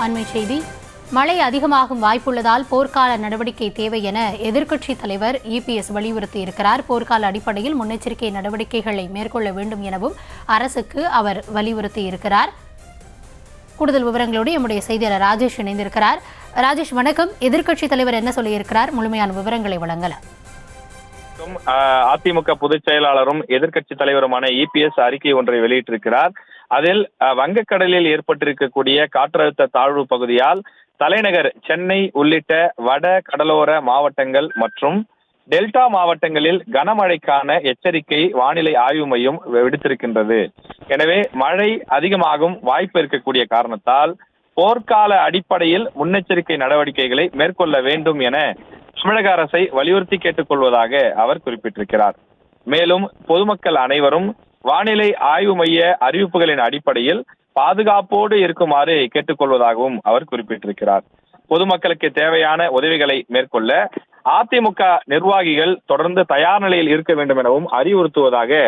அண்மை செய்தி. மழை அதிகமாகும் வாய்ப்புள்ளதால் போர்க்கால நடவடிக்கை தேவை என எதிர்க்கட்சித் தலைவர் இபிஎஸ் வலியுறுத்தியிருக்கிறார். போர்க்கால அடிப்படையில் முன்னெச்சரிக்கை நடவடிக்கைகளை மேற்கொள்ள வேண்டும் எனவும் அரசுக்கு அவர் வலியுறுத்தியிருக்கிறார். கூடுதல் விவரங்களோடு நம்முடைய செய்தியாளர் ராஜேஷ் இணைந்திருக்கிறார். ராஜேஷ் வணக்கம். எதிர்க்கட்சித் தலைவர் என்ன சொல்லியிருக்கிறார்? முழுமையான விவரங்களை வழங்கலாம். அதிமுக பொதுச் செயலாளரும் எதிர்க்கட்சி தலைவருமான இபிஎஸ் அறிக்கை ஒன்றை வெளியிட்டிருக்கிறார். அதில் வங்கக்கடலில் ஏற்பட்டிருக்கக்கூடிய காற்றழுத்த தாழ்வு பகுதியால் தலைநகர் சென்னை உள்ளிட்ட வட கடலோர மாவட்டங்கள் மற்றும் டெல்டா மாவட்டங்களில் கனமழைக்கான எச்சரிக்கை வானிலை ஆய்வு மையம் விடுத்திருக்கின்றது. எனவே மழை அதிகமாகும் வாய்ப்பு இருக்கக்கூடிய காரணத்தால் போர்க்கால அடிப்படையில் முன்னெச்சரிக்கை நடவடிக்கைகளை மேற்கொள்ள வேண்டும் என தமிழக அரசை வலியுறுத்தி கேட்டுக்கொள்வதாக அவர் குறிப்பிட்டிருக்கிறார். மேலும் பொதுமக்கள் அனைவரும் வானிலை ஆய்வு மைய அறிவிப்புகளின் அடிப்படையில் பாதுகாப்போடு இருக்குமாறு கேட்டுக்கொள்வதாகவும் அவர் குறிப்பிட்டிருக்கிறார். பொதுமக்களுக்கு தேவையான உதவிகளை மேற்கொள்ள அதிமுக நிர்வாகிகள் தொடர்ந்து தயார் நிலையில் இருக்க வேண்டும் எனவும் அறிவுறுத்துவதாக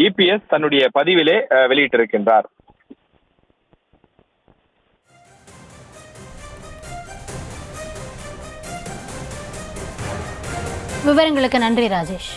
இபிஎஸ் தன்னுடைய பதிவிலே வெளியிட்டிருக்கின்றார். விவரங்களுக்கு நன்றி ராஜேஷ்.